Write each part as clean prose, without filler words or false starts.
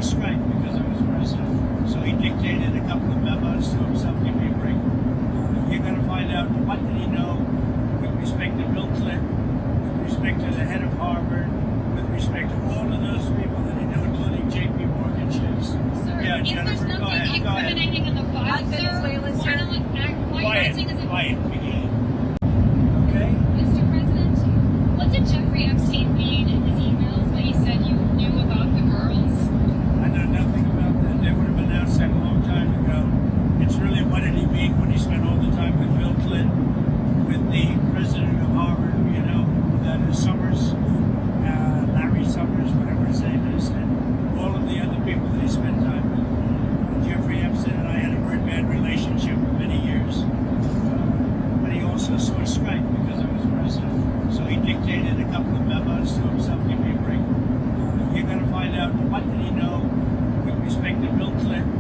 strike because I was president. So he dictated a couple of memos to himself, give me a break. You're going to find out what did he know with respect to Bill Clinton, with respect to the head of Harvard, with respect to all of those people that he knew, including J.P. Morgan checks. Sir, Yeah, Jennifer, there's go ahead. nothing incriminating in the file, sir, why are you acting as a... Quiet, begin. Okay? Mr. President, what did Jeffrey Epstein mean in his emails when he said you knew about the girls? I know nothing about that. They would have announced that a long time ago. It's really what did he mean when he spent all the time with Bill Clinton, with the president of Harvard, who you know, that is Summers, Larry Summers, whatever his name is, and all of the other people that he spent time with. Jeffrey Epstein and I had a very bad relationship for many years. But he also saw a strike because I was president. So he dictated a couple of memos to himself, give me a break. You're going to find out what did he know with respect to Bill Clinton,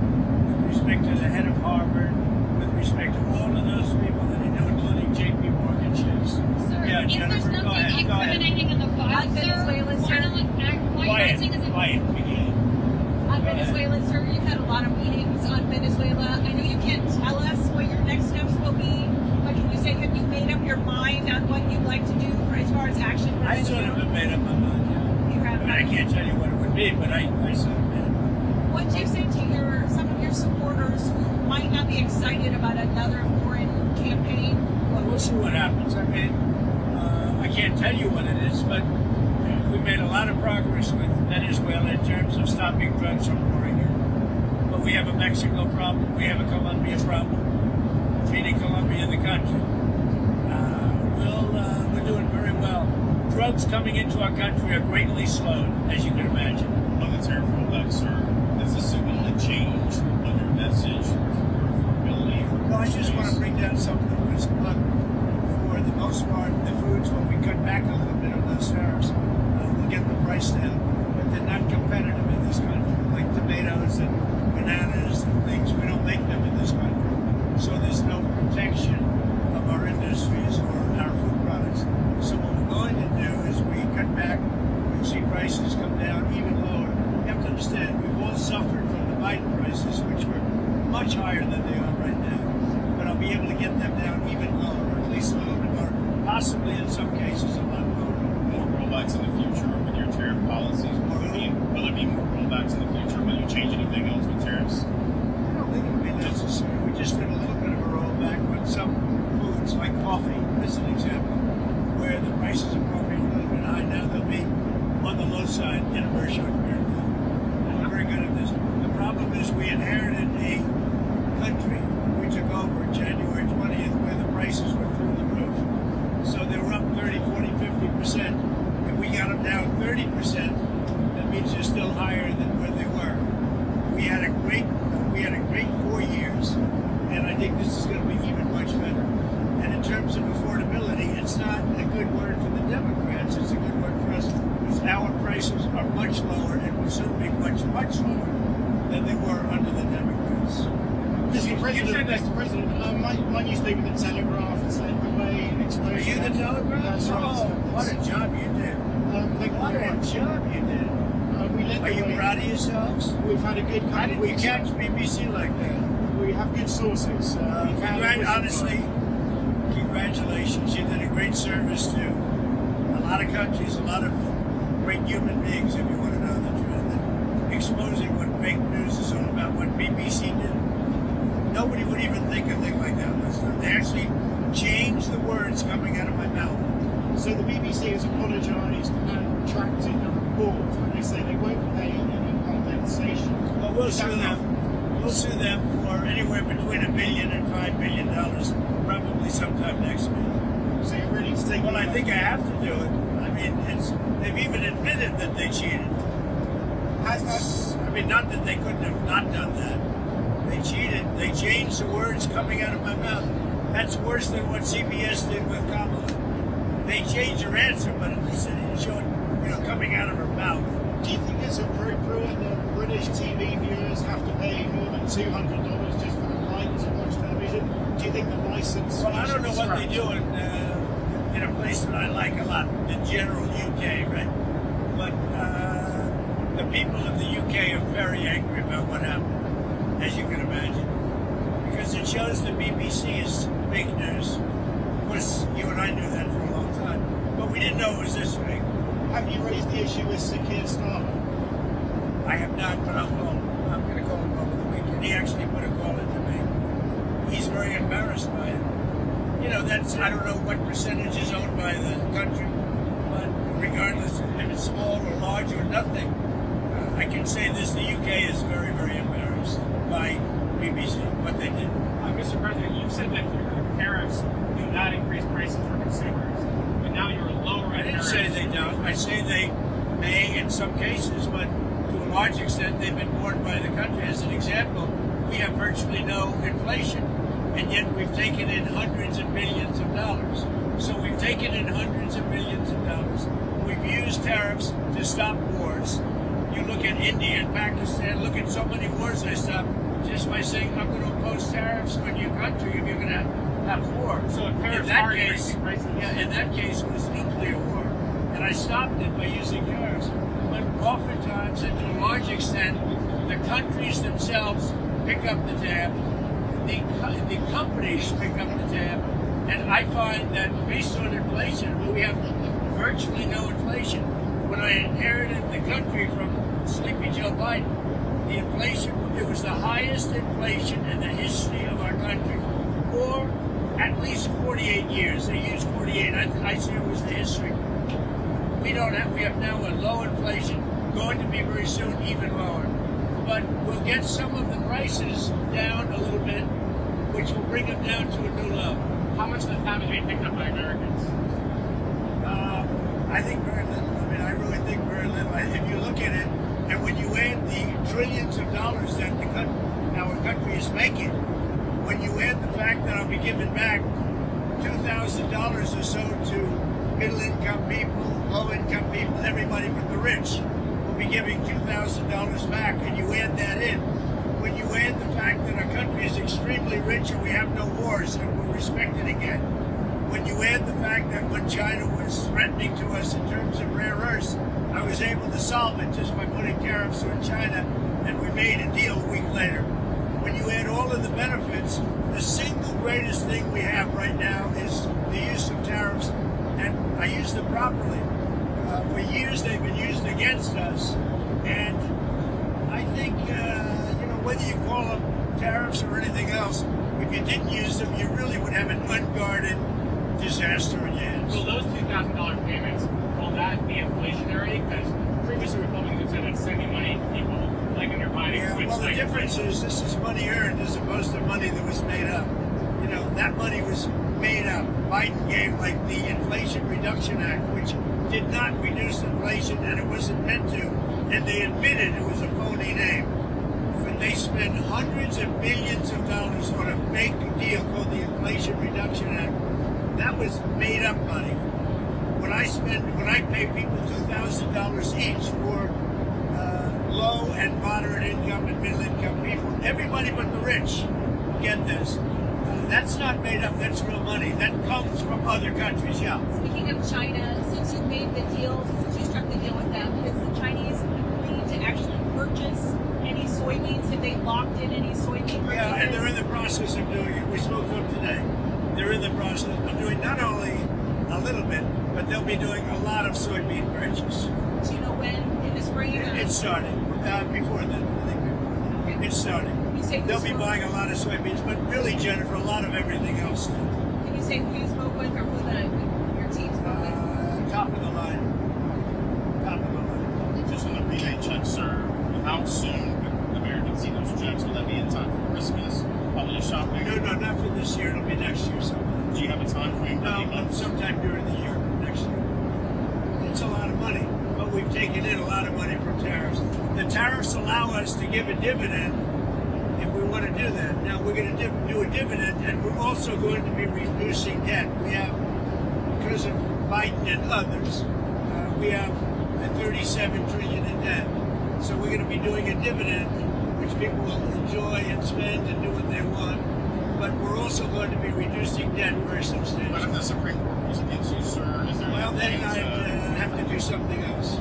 with respect to the head of Harvard, with respect to all of those people that he knew, including J.P. Morgan checks. Sir, Yeah, Jennifer, there's go nothing ahead. Go ahead. incriminating in the file, sir, why are you acting as a... Quiet, begin. On Venezuela, sir, you've had a lot of meetings on Venezuela. I know you can't tell us what your next steps will be, but can you say, have you made up your mind on what you'd like to do for as far as action for I sort of have made up my mind, yeah. You have. I mean, I can't tell you what it would be, but I sort of made up my mind. What do you say to some of your supporters who might not be excited about another foreign campaign? Well, we'll see what happens. I mean, I can't tell you what it is, but we made a lot of progress with Venezuela in terms of stopping drugs from pouring in. But we have a Mexico problem. We have a Colombia problem, meaning Colombia in the country. We're doing very well. Drugs coming into our country are greatly slowed, as you can imagine. On the tariff rollback, sir, does this signal a change on your message for affordability? Well, I just want to bring down some of the foods. Look, for the most part, the foods, when we cut back a little bit of those tariffs, we'll get the price down. But they're not competitive in this country, like tomatoes and bananas and things. We don't make them in this country. So there's no protection of our industries or our food products. So what we're going to do is we cut back, we'll see prices come down even lower. You have to understand, we've all suffered from the Biden prices, which were much higher than they are right now. But I'll be able to get them down even lower, or at least a little bit lower, possibly in some cases a lot lower. More rollbacks in the future with your tariff policies? Will there be more rollbacks in the future? Will you change anything else with tariffs? I don't think it would be necessary. We just did a little bit of a rollback with some foods, like coffee, as an example, where the prices of coffee are a little bit high now. They'll be on the low side in a very short period of time. We're very good at this. The problem is we inherited a country we took over January 20th where the prices were through the roof. So they were up 30, 40, 50%. If we got them down 30%, that means they're still higher than where they were. We had a great 4 years, and I think this is going to be even much better. And in terms of affordability, it's not a good word for the Democrats, it's a good word for us, because our prices are much lower and will soon be much, much lower than they were under the Democrats. Mr. President, my newspaper, The Telegraph, has led the way in exposure. Are you the Telegraph? That's right. Oh, what a job you did. What a job you did. Are you proud of yourselves? We've had a good How did we catch BBC like that? We have good sources. Honestly, congratulations. You did a great service to a lot of countries, a lot of great human beings, if you want to know the truth. And exposing what fake news is all about, what BBC did. Nobody would even think a thing like that was done. They actually changed the words coming out of my mouth. So the BBC has apologised and retracted the report when they say they won't pay any compensation. Well, we'll sue them. We'll sue them for anywhere between $1 billion and $5 billion, probably sometime next week. So you're ready to take? Well, I think I have to do it. I mean, they've even admitted that they cheated. I mean, not that they couldn't have not done that. They cheated. They changed the words coming out of my mouth. That's worse than what CBS did with Kamala. They changed her answer, but at least they didn't show it, coming out of her mouth. Do you think it's appropriate that British TV viewers have to pay more than $200 just for the right to watch television? Do you think the license? Well, I don't know what they do in a place that I like a lot, the general UK, right? But the people of the UK are very BBC is fake news. Of course, you and I knew that for a long time, but we didn't know it was this fake. Have you raised the issue with Sir Keir Starmer? I have not, but I'll call him. I'm going to call him over the weekend. He actually put a call into me. He's very embarrassed by it. You know, I don't know what percentage is owned by the country, but regardless if it's small or large or nothing, I can say this, the UK is very, very embarrassed by BBC, what they did. Mr. President, you've said that tariffs do not increase prices for consumers, but now you're lowering I didn't tariffs. say they don't. I say they may in some cases, but to a large extent they've been borne by the country. As an example, we have virtually no inflation, and yet we've taken in hundreds of billions of dollars. So we've taken in hundreds of billions of dollars. We've used tariffs to stop wars. You look at India and Pakistan, look at so many wars they stopped just by saying, I'm going to impose tariffs on your country if you're going to have war. So if tariffs in that are case, increasing prices. yeah, in that case it was nuclear war. And I stopped it by using tariffs. But oftentimes, and to a large extent, the countries themselves pick up the tab, the companies pick up the tab, and I find that based on inflation, we have virtually no inflation. When I inherited the country from Sleepy Joe Biden, the inflation, it was the highest inflation in the history of our country, or at least 48 years. They used 48. I say it was the history. We have now a low inflation, going to be very soon even lower. But we'll get some of the prices down a little bit, which will bring them down to a new level. How much of the tab is being picked up by Americans? I think very little. I mean, I really think very little. If you look at it, and when you add the trillions of dollars that our country is making, when you add the fact that I'll be giving back $2,000 or so to middle-income people, low-income people, everybody but the rich, will be giving $2,000 back, and you add that in. When you add the fact that our country is extremely rich and we have no wars and we're respected again, when you add the fact that when China was threatening to us in terms of rare earths, I was able to solve it just by putting tariffs on China, and we made a deal a week later. When you add all of the benefits, the single greatest thing we have right now is the use of tariffs, and I use them properly. For years they've been used against us, and I think, whether you call them tariffs or anything else, if you didn't use them, you really would have an unguarded disaster in your hands. Will those $2,000 payments, will that be inflationary? Because previously Republicans have said it's sending money to people like when you're buying Yeah, which well, the like difference is this is money earned as opposed to money that was made up. You know, that money was made up. Biden gave like the Inflation Reduction Act, which did not reduce inflation, and it wasn't meant to, and they admitted it was a phony name. But they spent hundreds of billions of dollars on a fake deal called the Inflation Reduction Act. That was made up money. When I pay people $2,000 each for low and moderate income and middle income people, everybody but the rich get this. That's not made up, that's real money. That comes from other countries, yeah. Speaking of China, since you made the deal, since you struck the deal with them, has the Chinese agreed to actually purchase any soybeans? Have they locked in any soybean purchases? Yeah, and they're in the process of doing it. We spoke to them today. They're in the process of doing not only a little bit, but they'll be doing a lot of soybean purchase. Do you know when? In the spring? Or? It's starting. Before then, I think before then. It's starting. You say They'll be buying a lot of soybeans, but really, Jennifer, a lot of everything else. Can you say who you spoke with or who your team spoke with? Top of the line. Top of the line. Just on the rebate check, sir, how soon could Americans see those checks? Will that be in time for Christmas, holiday shopping? No, not for this year. It'll be next year sometime. Do you have a time frame? No, sometime during the year, next year. It's a lot of money, but we've taken in a lot of money from tariffs. The tariffs allow us to give a dividend if we want to do that. Now, we're going to do a dividend, and we're also going to be reducing debt. We have, because of Biden and others, we have $37 trillion in debt. So we're going to be doing a dividend, which people will enjoy and spend and do what they want. But we're also going to be reducing debt very But if substantially. the Supreme Court rules against you, sir, is there Well, then any I'd have to do something else.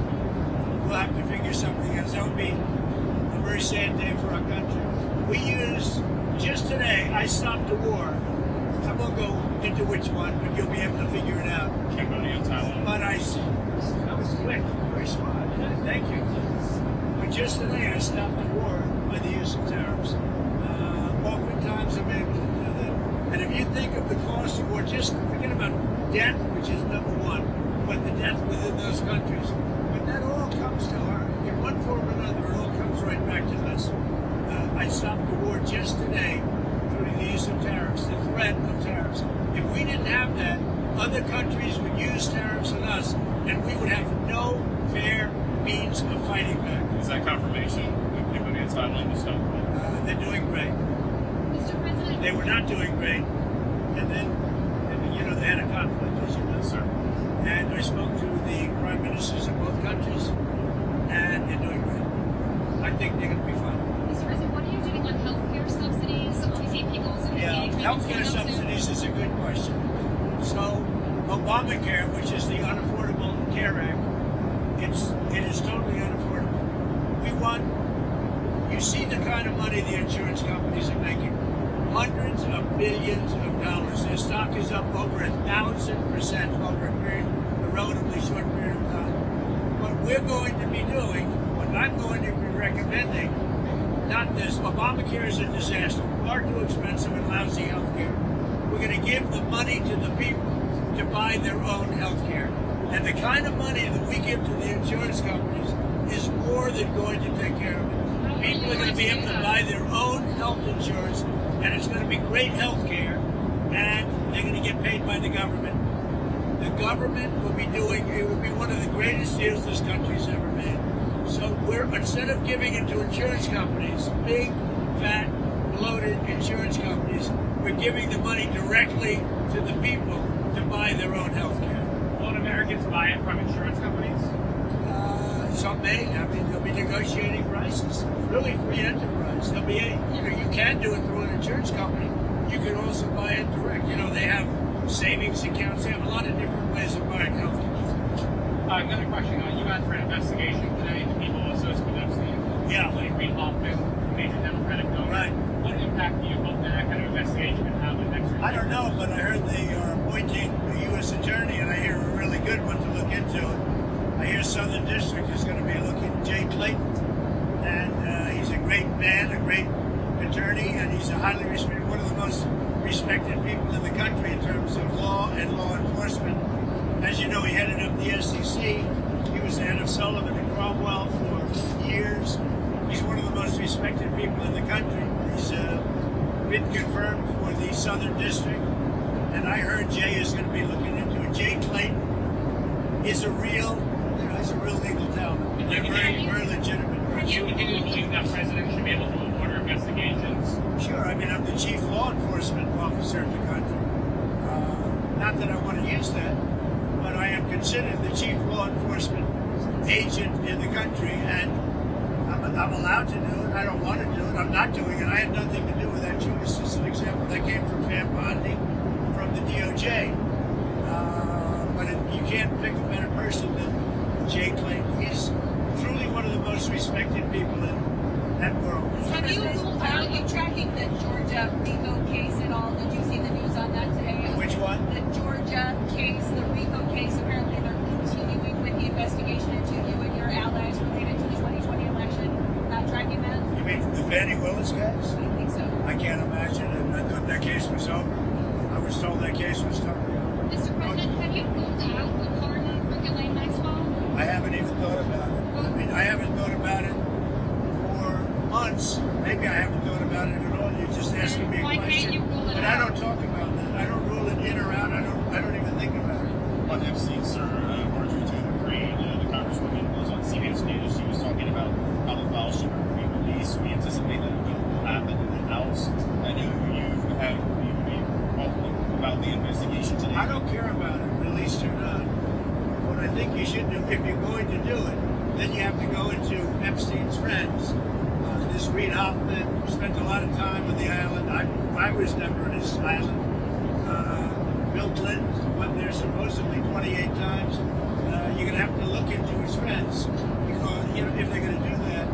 We'll have to figure something else. That would be a very sad day for our country. We used, just today, I stopped a war I won't go into which one, but you'll be able to figure it out. Cambodia, Thailand. But that was quick, very smart. Thank you. But just today, I stopped the war by the use of tariffs. Oftentimes, I'm able to do that. And if you think of the cost of war, just forget about death, which is number one, but the death within those countries. But that all comes to our, in one form or another, it all comes right back to us. I stopped the war just today through the use of tariffs, the threat of tariffs. If we didn't have that, other countries would use tariffs on us, and we would have no fair means of fighting back. Is that confirmation? Cambodia, Thailand, is They're doing great. Mr. President, They were not doing great, and then, they had a conflict, as you know, sir. And I spoke to the prime ministers of both countries, and they're doing great. I think they're going to be fine. Mr. President, what are you doing on healthcare subsidies? Obviously, people also Yeah, see healthcare subsidies is a good question. So, Obamacare, which is the Unaffordable Care Act, it is totally unaffordable. You see the kind of money the insurance companies are making. Hundreds of billions of dollars. Their stock is up over 1,000% over a relatively short period of time. What we're going to be doing, what I'm going to be recommending, not this. Obamacare is a disaster. Far too expensive and lousy health care. We're going to give the money to the people to buy their own health care. And the kind of money that we give to the insurance companies is more than going to take care of it. People are going to be able to buy their own health insurance, and it's going to be great health care, and they're going to get paid by the government. The government will be it will be one of the greatest deals this country's ever made. So instead of giving it to insurance companies, big, fat, bloated insurance companies, we're giving the money directly to the people to buy their own health care. Won't Americans buy it from insurance companies? Some may. I mean, they'll be negotiating prices. Really free enterprise. They'll be, you can do it through an insurance company. You can also buy it direct. They have savings accounts. They have a lot of different ways of buying health care. Another question. You asked for an investigation today into people associated with Epstein. Yeah. Like Reid Hoffman, major Democratic donor. Right. What impact do you hope that kind of investigation can have in the next year? I don't know, but I heard they are appointing a U.S. attorney, and I hear a really good one to look into it. I hear Southern District is going to be looking at Jay Clayton, and he's a great man, a great attorney, and he's one of the most respected people in the country in terms of law and law enforcement. As you know, he headed up the SEC. He was the head of Sullivan and Cromwell for years. He's one of the most respected people in the country. He's been confirmed for the Southern District, and I heard Jay is going to be looking into it. Jay Clayton is a real legal talent. They're very, very legitimate. Do you continue to believe that presidents should be able to order investigations? Sure. I mean, I'm the chief law enforcement officer of the country. Not that I want to use that, but I am considered the chief law enforcement agent in the country, and I'm allowed to do it. I don't want to do it. I'm not doing it. I had nothing to do with that choice. Just an example. That came from Pam Bondi from the DOJ. But you can't pick a better person than Jay Clayton. He's truly one of the most respected people in that world. Have you ruled out, are you tracking the Georgia RICO case at all? Did you see the news on that today? Which one? The Georgia case, the RICO case. Apparently they're continuing with the investigation into you and your allies related to the 2020 election. Not tracking that? You mean the Fannie Willis case? I think so. I can't imagine it. I thought that case was over. I was told that case was totally over. Mr. President, have you ruled out a pardon for Ghislaine Maxwell? I haven't even thought about it. I mean, I haven't thought about it for months. Maybe I haven't thought about it at all. You're just asking me a Why question. can't you rule it But out? I don't talk about that. I don't rule it in or out. I don't even think about it. On Epstein, sir, Marjorie Taylor Greene, the congresswoman, was on CBS News. She was talking about how the file should be released. We anticipate that it will happen in the House. I know you have about the investigation today. I don't care about it, released or not. What I think you should do, if you're going to do it, then you have to go into Epstein's friends. This Reid Hoffman spent a lot of time on the island. I was never on his island. Bill Clinton went there supposedly 28 times. You're going to have to look into his friends because if they're going to do that,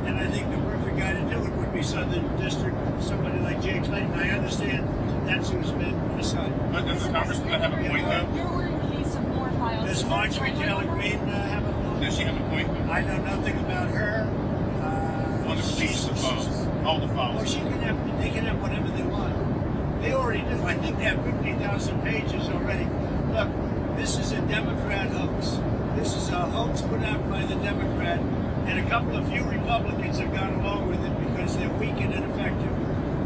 and I think the perfect guy to do it would be Southern District, somebody like Jay Clayton. I understand that's who's been assigned. But does the congresswoman have a point though? You're ordering release of more files. Does Marjorie Taylor Greene have a point? Does she have a point? I know nothing about her. On the release of the files, all the Well, files. they can have whatever they want. They already do. I think they have 50,000 pages already. Look, this is a Democrat hoax. This is a hoax put out by the Democrat, and a couple of few Republicans have gone along with it because they're weak and ineffective.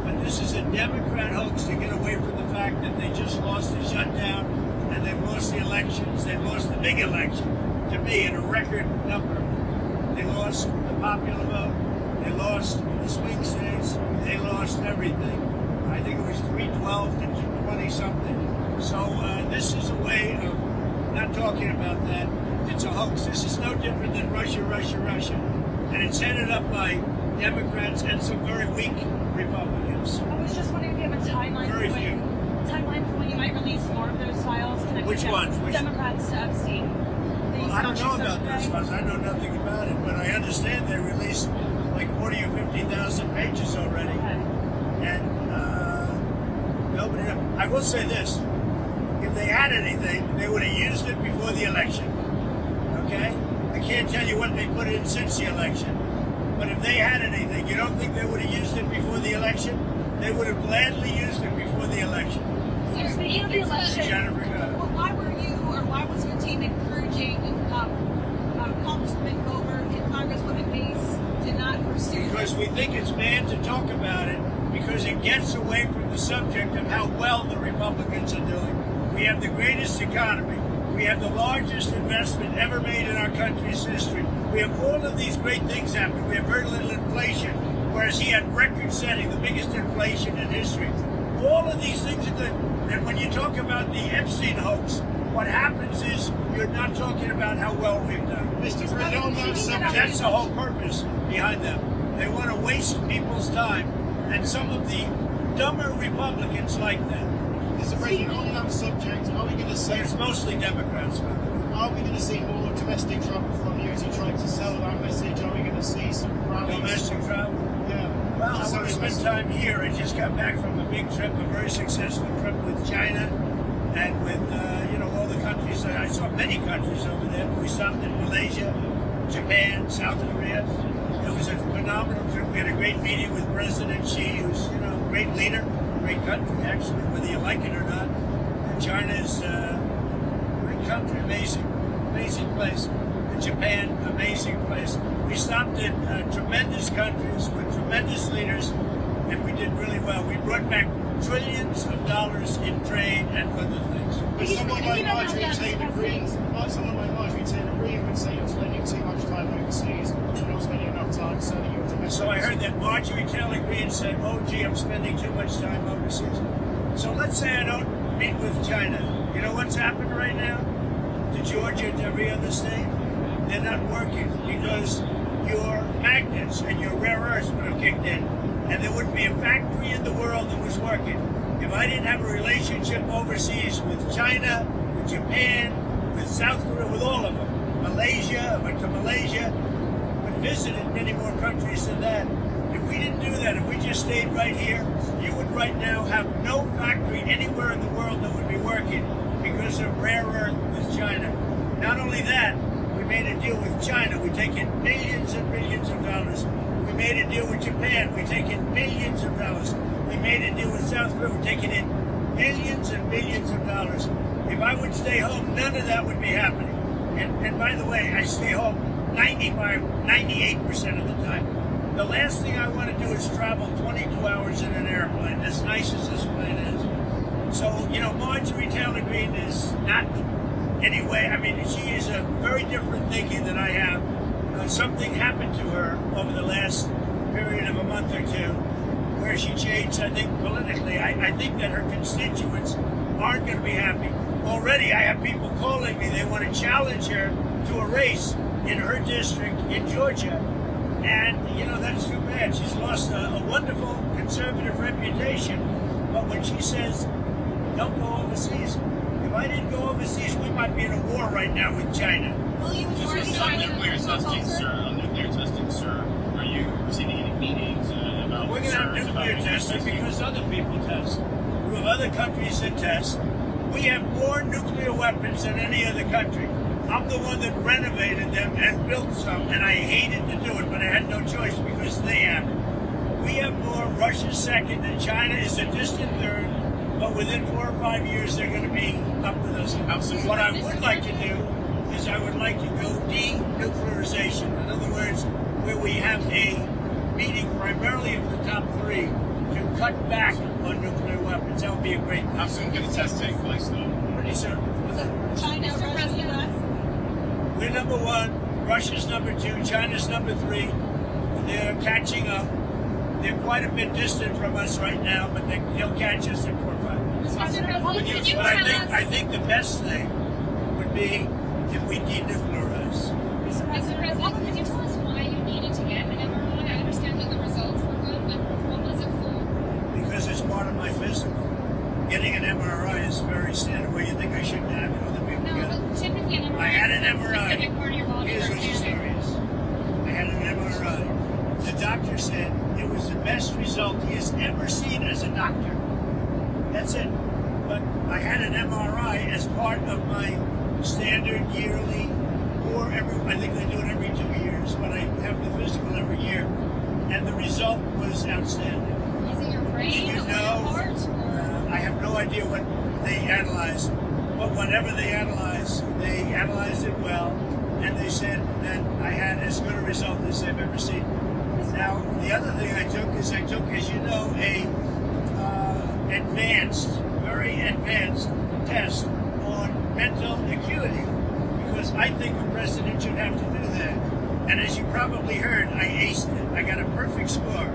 But this is a Democrat hoax to get away from the fact that they just lost the shutdown and they've lost the elections. They've lost the big election, to me, in a record number. They lost the popular vote. They lost the swing states. They lost everything. I think it was 312 to 220 something. So this is a way of not talking about that. It's a hoax. This is no different than Russia. And it's headed up by Democrats and some very weak Republicans. I was just wondering if you have a timeline Very few. for when you might release more of those files. Connected Which to ones? Which- Democrats to Epstein. Well, I don't know about those ones. I know nothing about it, but I understand they released like 40 or 50,000 pages already. Okay. And nobody knows. I will say this. If they had anything, they would have used it before the election. Okay? I can't tell you what they put in since the election. But if they had anything, you don't think they would have used it before the election? They would have gladly used it before the election. So speaking of the election, Jennifer, well, why were you or why was your team encouraging Congresswoman Goldberg and Congresswoman Mace to not pursue because this? we think it's bad to talk about it because it gets away from the subject of how well the Republicans are doing. We have the greatest economy. We have the largest investment ever made in our country's history. We have all of these great things happening. We have very little inflation, whereas he had record-setting, the biggest inflation in history. All of these things are good. And when you talk about the Epstein hoax, what happens is you're not talking about how well we've done. Mr. President, on that subject, That's the whole purpose behind them. They want to waste people's time, and some of the dumber Republicans like that. Mr. President, on that subject, are we going to see? It's mostly Democrats. Are we going to see more domestic travel from you as you try to sell that message? Are we going to see some rallies? Domestic travel. Yeah. Well, I want to spend time here. I just got back from a big trip, a very successful trip with China, and with all the countries. I saw many countries over there. We stopped in Malaysia, Japan, South Korea. It was a phenomenal trip. We had a great meeting with President Xi, who's a great leader, great country actually, whether you like it or not. And China's a great country, amazing place. And Japan, amazing place. We stopped in tremendous countries with tremendous leaders, and we did really well. We brought back trillions of dollars in trade and other things. But someone like Marjorie Taylor Greene would say you're spending too much time overseas. You're not spending enough time selling your domestic. So I heard that Marjorie Taylor Greene said, "Oh, gee, I'm spending too much time overseas." So let's say I don't meet with China. You know what's happened right now to Georgia and every other state? They're not working because your magnets and your rare earths would have kicked in, and there wouldn't be a factory in the world that was working. If I didn't have a relationship overseas with China, with Japan, with South Korea, with all of them, Malaysia, I went to Malaysia, but visited many more countries than that. If we didn't do that, if we just stayed right here, you would right now have no factory anywhere in the world that would be working because of rare earth with China. Not only that, we made a deal with China. We take in billions and billions of dollars. We made a deal with Japan. We take in billions of dollars. We made a deal with South Korea. We're taking in billions and billions of dollars. If I would stay home, none of that would be happening. And by the way, I stay home 98% of the time. The last thing I want to do is travel 22 hours in an airplane, as nice as this plane is. So, Marjorie Taylor Greene is not anyway. I mean, she is a very different thinking than I have. Something happened to her over the last period of a month or two where she changed, I think, politically. I think that her constituents aren't going to be happy. Already, I have people calling me. They want to challenge her to a race in her district in Georgia. And, that's too bad. She's lost a wonderful conservative reputation. But when she says, don't go overseas, if I didn't go overseas, we might be in a war right now with China. Will you Just worry on about nuclear testing, sir. On nuclear testing, sir. Are you receiving any meetings about We're going to have concerns about nuclear testing because other people test. You have other countries that test. We have more nuclear weapons than any other country. I'm the one that renovated them and built some, and I hated to do it, but I had no choice because they have it. We have more. Russia's second, and China is a distant third. But within 4 or 5 years, they're going to be up with us. What I would like to do is I would like to go denuclearization. In other words, where we have a meeting primarily of the top 3 to cut back on nuclear weapons. That would be a great thing. How soon can the test take place, though? Pretty soon. China, Russia, US. We're number 1. Russia's number 2. China's number 3. They're catching up. They're quite a bit distant from us right now, but they'll catch us in 4 or 5 years. Mr. President, can you But tell us? I think the best thing would be if we denuclearize. Mr. President, can you tell us why you needed to get an MRI? I understand that the results were good, but what was it for? Because it's part of my physical. Getting an MRI is very standard. Where you think I shouldn't have it, other people No, get it. but typically an MRI I had an is a MRI. specific part of your body Here's for what the standard. story is. I had an MRI. The doctor said it was the best result he has ever seen as a doctor. That's it. But I had an MRI as part of my standard yearly, or I think they do it every 2 years, but I have the physical every year, and the result was outstanding. Is it your brain You or your know, heart? I have no idea what they analyzed, but whatever they analyzed it well, and they said that I had as good a result as they've ever seen. Now, the other thing I took, as you know, a very advanced test on mental acuity, because I think a president should have to do that. And as you probably heard, I aced it. I got a perfect score.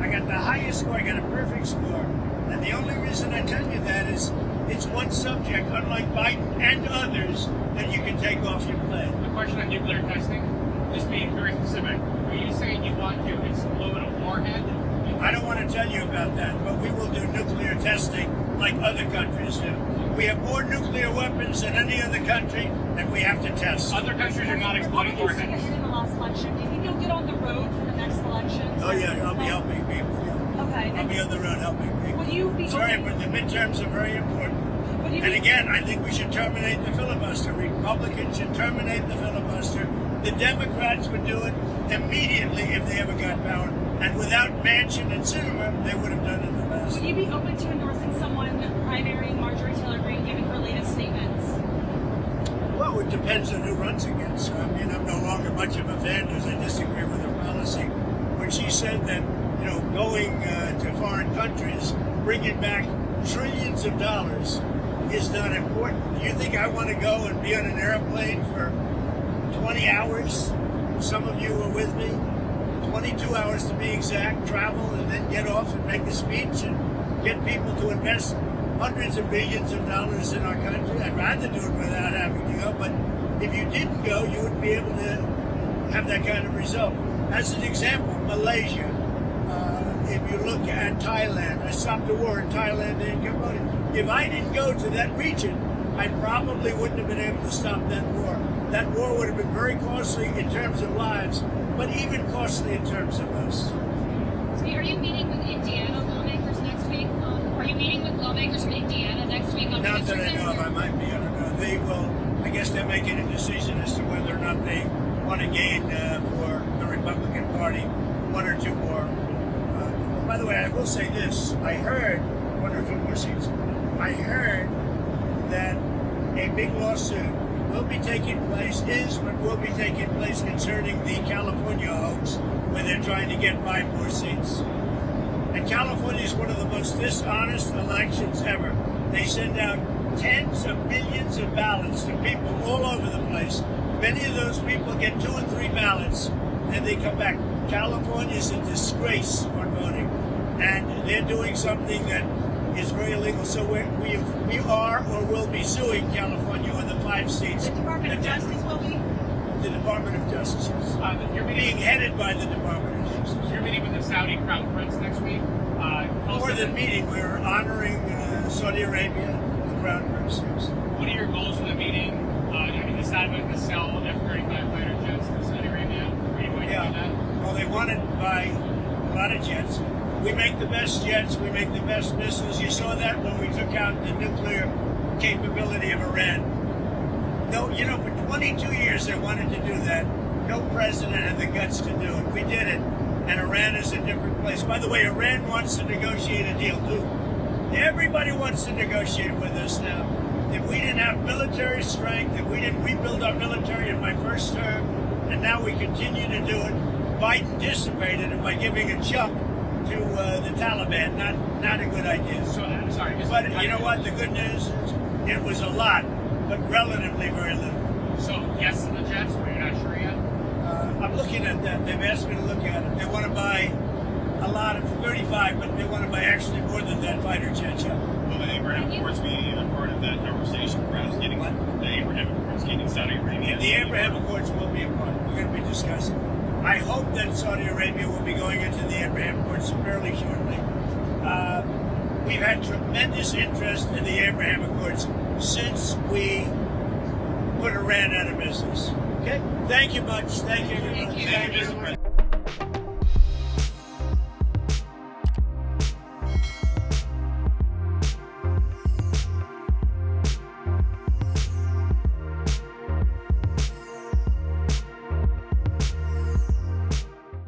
I got the highest score. I got a perfect score. And the only reason I tell you that is it's one subject, unlike Biden and others, that you can take off your plate. The question on nuclear testing, just being very specific. Are you saying you want to explode a warhead? I don't want to tell you about that, but we will do nuclear testing like other countries do. We have more nuclear weapons than any other country, and we have to test. Other countries are not exploding Republicans warheads. took a hit in the last election. Do you think you'll get on the road for the next election? Oh yeah, I'll be helping people. Yeah. Okay. I'll be on the road helping people. Will you be It's very open? important. The midterms are very important. Will you And be- again, I think we should terminate the filibuster. Republicans should terminate the filibuster. The Democrats would do it immediately if they ever got power. And without Manchin and Sinema, they would have done it in the past. Would you be open to endorsing someone primarying Marjorie Taylor Greene given her latest statements? Well, it depends on who runs against her. I mean, I'm no longer much of a fan because I disagree with her policy. When she said that, going to foreign countries, bringing back trillions of dollars is not important. Do you think I want to go and be on an airplane for 20 hours? Some of you were with me. 22 hours to be exact, travel and then get off and make a speech and get people to invest hundreds of billions of dollars in our country. I'd rather do it without having to go, but if you didn't go, you wouldn't be able to have that kind of result. As an example, Malaysia, if you look at Thailand, I stopped the war in Thailand and Cambodia. If I didn't go to that region, I probably wouldn't have been able to stop that war. That war would have been very costly in terms of lives, but even costly in terms of us. Are you meeting with Indiana lawmakers next week? Are you meeting with lawmakers from Indiana next week on Not that I know of, I Midterm? might be, I don't know. They will, I guess they're making a decision as to whether or not they want to gain for the Republican Party 1 or 2 more. By the way, I will say this. I heard 1 or 2 more seats. I heard that a big lawsuit will be taking place concerning the California hoax, where they're trying to get 5 more seats. And California is one of the most dishonest elections ever. They send out tens of millions of ballots to people all over the place. Many of those people get 2 and 3 ballots, and they come back. California is a disgrace on voting, and they're doing something that is very illegal. So we are or will be suing California on the 5 seats. The Department of Justice will be? The Department of Justice, yes. You're Being meeting, headed by the Department of Justice. you're meeting with the Saudi Crown Prince next week. More than meeting, we're honoring Saudi Arabia, the Crown Prince. Yes. What are your goals for the meeting? Have you decided to sell F-35 fighter jets to Saudi Arabia? Are you going to do that? Well, they wanted to buy a lot of jets. We make the best jets. We make the best missiles. You saw that when we took out the nuclear capability of Iran. No, you know, for 22 years they wanted to do that. No president had the guts to do it. We did it, and Iran is a different place. By the way, Iran wants to negotiate a deal too. Everybody wants to negotiate with us now. If we didn't have military strength, if we didn't rebuild our military in my first term, and now we continue to do it, Biden dissipated it by giving a chunk to the Taliban. Not a good idea. So, I'm sorry. But you know what? The good news is it was a lot, but relatively very little. So, yes to the jets, but you're not sure yet? I'm looking at that. They've asked me to look at it. They want to buy a lot of 35, but they want to buy actually more than that fighter jet. Will the Abraham Accords be a part of that conversation? Perhaps getting the Abraham Accords, getting Saudi Arabia. The Abraham Accords will be a part. We're going to be discussing. I hope that Saudi Arabia will be going into the Abraham Accords fairly shortly. We've had tremendous interest in the Abraham Accords since we put Iran out of business. Okay? Thank you much. Thank you. Thank you. Thank you, Mr. President.